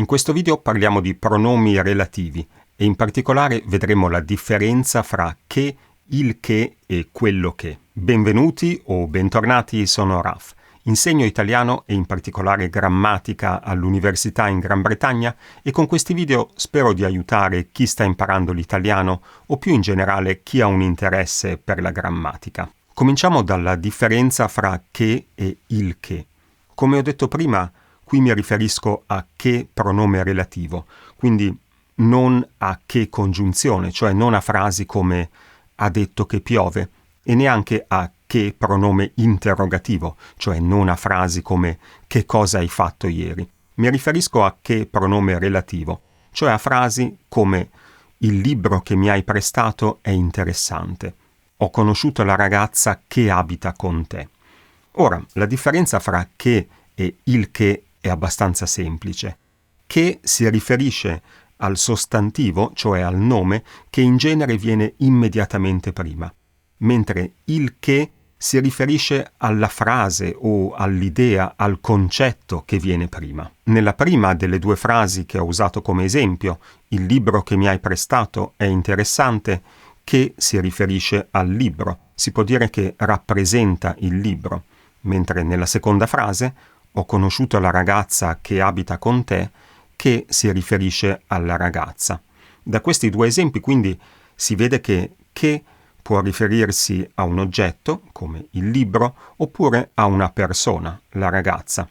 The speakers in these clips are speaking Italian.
In questo video parliamo di pronomi relativi e in particolare vedremo la differenza fra che, il che e quello che. Benvenuti o bentornati, sono Raf. Insegno italiano e in particolare grammatica all'università in Gran Bretagna e con questi video spero di aiutare chi sta imparando l'italiano o più in generale chi ha un interesse per la grammatica. Cominciamo dalla differenza fra che e il che. Come ho detto prima, qui mi riferisco a che pronome relativo, quindi non a che congiunzione, cioè non a frasi come ha detto che piove, e neanche a che pronome interrogativo, cioè non a frasi come che cosa hai fatto ieri. Mi riferisco a che pronome relativo, cioè a frasi come il libro che mi hai prestato è interessante, ho conosciuto la ragazza che abita con te. Ora, la differenza fra che e il che è abbastanza semplice. Che si riferisce al sostantivo, cioè al nome, che in genere viene immediatamente prima, mentre il che si riferisce alla frase o all'idea, al concetto che viene prima. Nella prima delle due frasi che ho usato come esempio, il libro che mi hai prestato è interessante, che si riferisce al libro, si può dire che rappresenta il libro, mentre nella seconda frase ho conosciuto la ragazza che abita con te, che si riferisce alla ragazza. Da questi due esempi quindi si vede che può riferirsi a un oggetto, come il libro, oppure a una persona, la ragazza.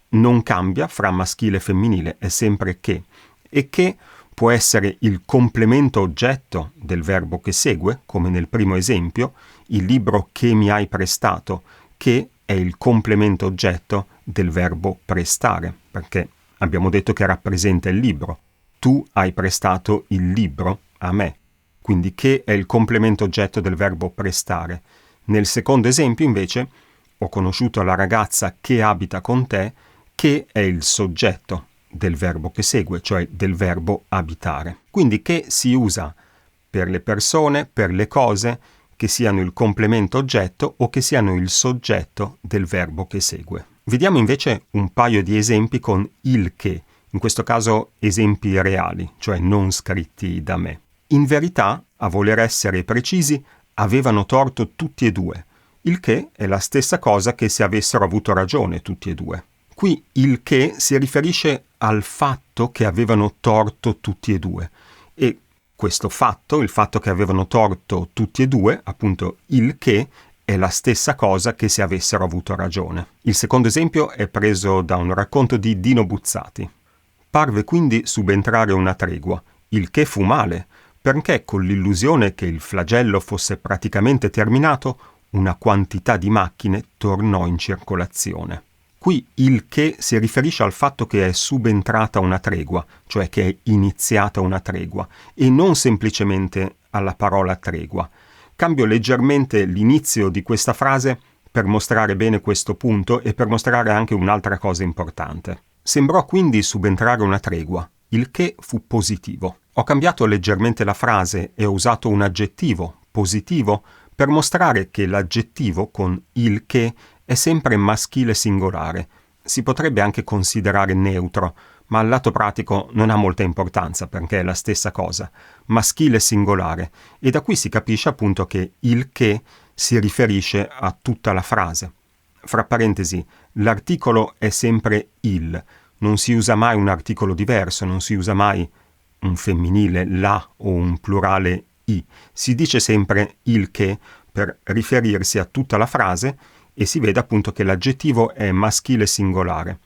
Non cambia fra maschile e femminile, è sempre che. E che può essere il complemento oggetto del verbo che segue, come nel primo esempio, il libro che mi hai prestato, che è il complemento oggetto del verbo prestare, perché abbiamo detto che rappresenta il libro. Tu hai prestato il libro a me. Quindi che è il complemento oggetto del verbo prestare. Nel secondo esempio, invece, ho conosciuto la ragazza che abita con te, che è il soggetto del verbo che segue, cioè del verbo abitare. Quindi che si usa per le persone, per le cose, che siano il complemento oggetto o che siano il soggetto del verbo che segue. Vediamo invece un paio di esempi con il che, in questo caso esempi reali, cioè non scritti da me. In verità, a voler essere precisi, avevano torto tutti e due, il che è la stessa cosa che se avessero avuto ragione tutti e due. Qui il che si riferisce al fatto che avevano torto tutti e due, e questo fatto, il fatto che avevano torto tutti e due, appunto il che, è la stessa cosa che se avessero avuto ragione. Il secondo esempio è preso da un racconto di Dino Buzzati. Parve quindi subentrare una tregua, il che fu male, perché con l'illusione che il flagello fosse praticamente terminato, una quantità di macchine tornò in circolazione. Qui il che si riferisce al fatto che è subentrata una tregua, cioè che è iniziata una tregua, e non semplicemente alla parola tregua. Cambio leggermente l'inizio di questa frase per mostrare bene questo punto e per mostrare anche un'altra cosa importante. Sembrò quindi subentrare una tregua, il che fu positivo. Ho cambiato leggermente la frase e ho usato un aggettivo, positivo, per mostrare che l'aggettivo con il che è sempre maschile singolare. Si potrebbe anche considerare neutro, ma al lato pratico non ha molta importanza perché è la stessa cosa, maschile singolare, e da qui si capisce appunto che il che si riferisce a tutta la frase. Fra parentesi, l'articolo è sempre il, non si usa mai un articolo diverso, non si usa mai un femminile la o un plurale i, si dice sempre il che per riferirsi a tutta la frase e si vede appunto che l'aggettivo è maschile singolare.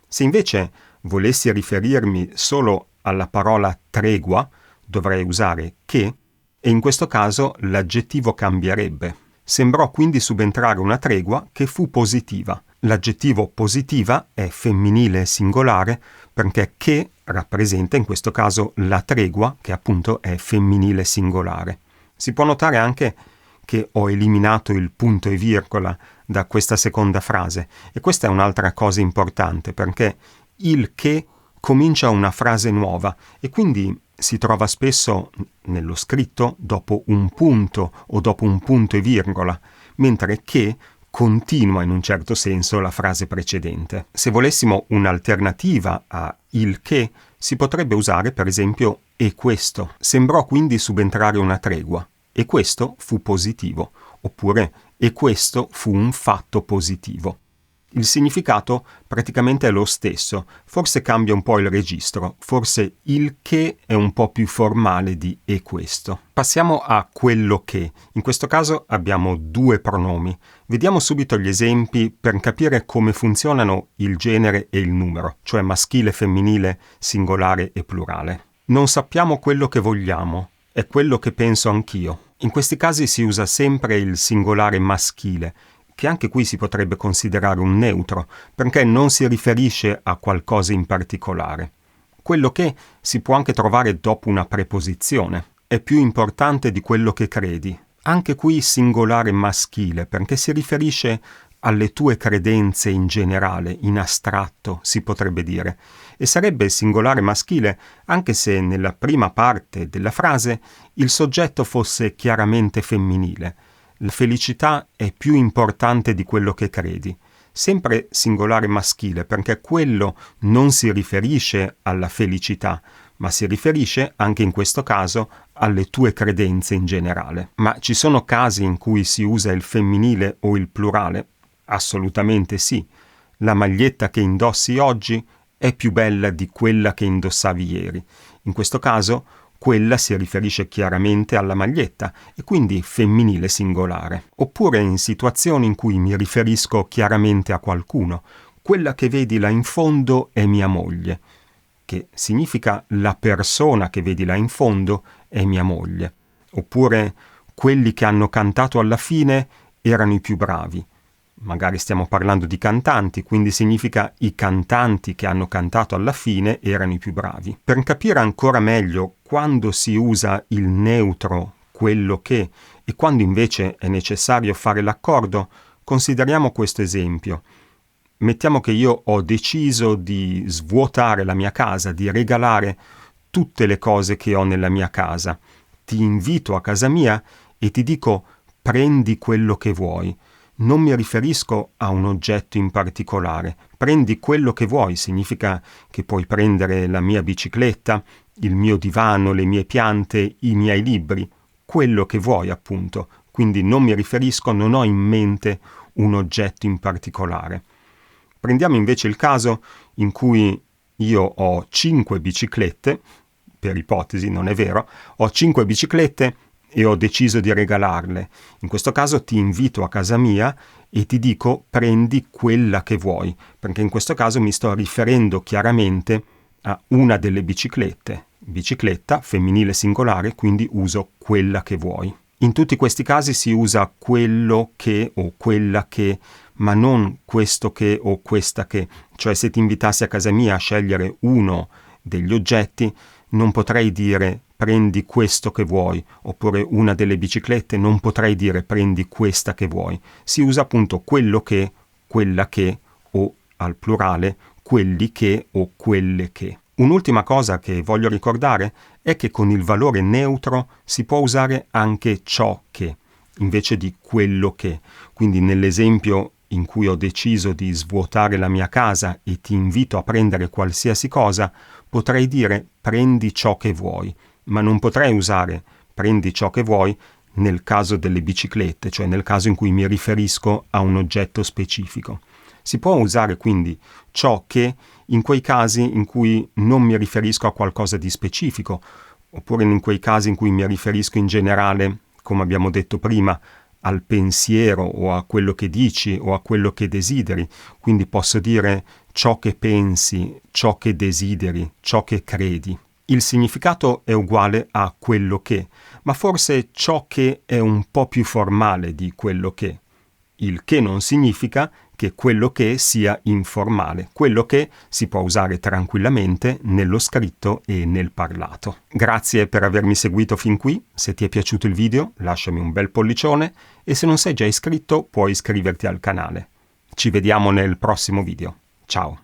Se invece volessi riferirmi solo alla parola tregua, dovrei usare che, e in questo caso l'aggettivo cambierebbe. Sembrò quindi subentrare una tregua che fu positiva. L'aggettivo positiva è femminile singolare perché che rappresenta in questo caso la tregua, che appunto è femminile singolare. Si può notare anche che ho eliminato il punto e virgola da questa seconda frase, e questa è un'altra cosa importante perché il che comincia una frase nuova e quindi si trova spesso nello scritto dopo un punto o dopo un punto e virgola, mentre che continua in un certo senso la frase precedente. Se volessimo un'alternativa a il che, si potrebbe usare per esempio e questo. Sembrò quindi subentrare una tregua. E questo fu positivo. Oppure e questo fu un fatto positivo. Il significato praticamente è lo stesso, forse cambia un po' il registro, forse il che è un po' più formale di e questo. Passiamo a quello che. In questo caso abbiamo due pronomi. Vediamo subito gli esempi per capire come funzionano il genere e il numero, cioè maschile, femminile, singolare e plurale. Non sappiamo quello che vogliamo, è quello che penso anch'io. In questi casi si usa sempre il singolare maschile, che anche qui si potrebbe considerare un neutro, perché non si riferisce a qualcosa in particolare. Quello che si può anche trovare dopo una preposizione. È più importante di quello che credi. Anche qui singolare maschile, perché si riferisce alle tue credenze in generale, in astratto, si potrebbe dire. E sarebbe singolare maschile anche se nella prima parte della frase il soggetto fosse chiaramente femminile. La felicità è più importante di quello che credi. Sempre singolare maschile, perché quello non si riferisce alla felicità, ma si riferisce, anche in questo caso, alle tue credenze in generale. Ma ci sono casi in cui si usa il femminile o il plurale? Assolutamente sì. La maglietta che indossi oggi è più bella di quella che indossavi ieri. In questo caso, quella si riferisce chiaramente alla maglietta e quindi femminile singolare. Oppure in situazioni in cui mi riferisco chiaramente a qualcuno. Quella che vedi là in fondo è mia moglie, che significa la persona che vedi là in fondo è mia moglie. Oppure quelli che hanno cantato alla fine erano i più bravi. Magari stiamo parlando di cantanti, quindi significa i cantanti che hanno cantato alla fine erano i più bravi. Per capire ancora meglio quando si usa il neutro, quello che, e quando invece è necessario fare l'accordo, consideriamo questo esempio. Mettiamo che io ho deciso di svuotare la mia casa, di regalare tutte le cose che ho nella mia casa. Ti invito a casa mia e ti dico prendi quello che vuoi. Non mi riferisco a un oggetto in particolare. Prendi quello che vuoi, significa che puoi prendere la mia bicicletta, il mio divano, le mie piante, i miei libri, quello che vuoi appunto. Quindi non mi riferisco, non ho in mente un oggetto in particolare. Prendiamo invece il caso in cui io ho 5 biciclette, per ipotesi non è vero, ho 5 biciclette e ho deciso di regalarle. In questo caso ti invito a casa mia e ti dico prendi quella che vuoi, perché in questo caso mi sto riferendo chiaramente a una delle biciclette. Bicicletta, femminile singolare, quindi uso quella che vuoi. In tutti questi casi si usa quello che o quella che, ma non questo che o questa che. Cioè se ti invitassi a casa mia a scegliere uno degli oggetti, non potrei dire prendi questo che vuoi, oppure una delle biciclette non potrei dire prendi questa che vuoi. Si usa appunto quello che, quella che, o al plurale, quelli che o quelle che. Un'ultima cosa che voglio ricordare è che con il valore neutro si può usare anche ciò che, invece di quello che. Quindi nell'esempio in cui ho deciso di svuotare la mia casa e ti invito a prendere qualsiasi cosa, potrei dire prendi ciò che vuoi, ma non potrei usare prendi ciò che vuoi nel caso delle biciclette, cioè nel caso in cui mi riferisco a un oggetto specifico. Si può usare quindi ciò che in quei casi in cui non mi riferisco a qualcosa di specifico, oppure in quei casi in cui mi riferisco in generale, come abbiamo detto prima, al pensiero o a quello che dici o a quello che desideri. Quindi posso dire ciò che pensi, ciò che desideri, ciò che credi. Il significato è uguale a quello che, ma forse ciò che è un po' più formale di quello che. Il che non significa che quello che sia informale. Quello che si può usare tranquillamente nello scritto e nel parlato. Grazie per avermi seguito fin qui. Se ti è piaciuto il video, lasciami un bel pollicione e se non sei già iscritto, puoi iscriverti al canale. Ci vediamo nel prossimo video. Ciao!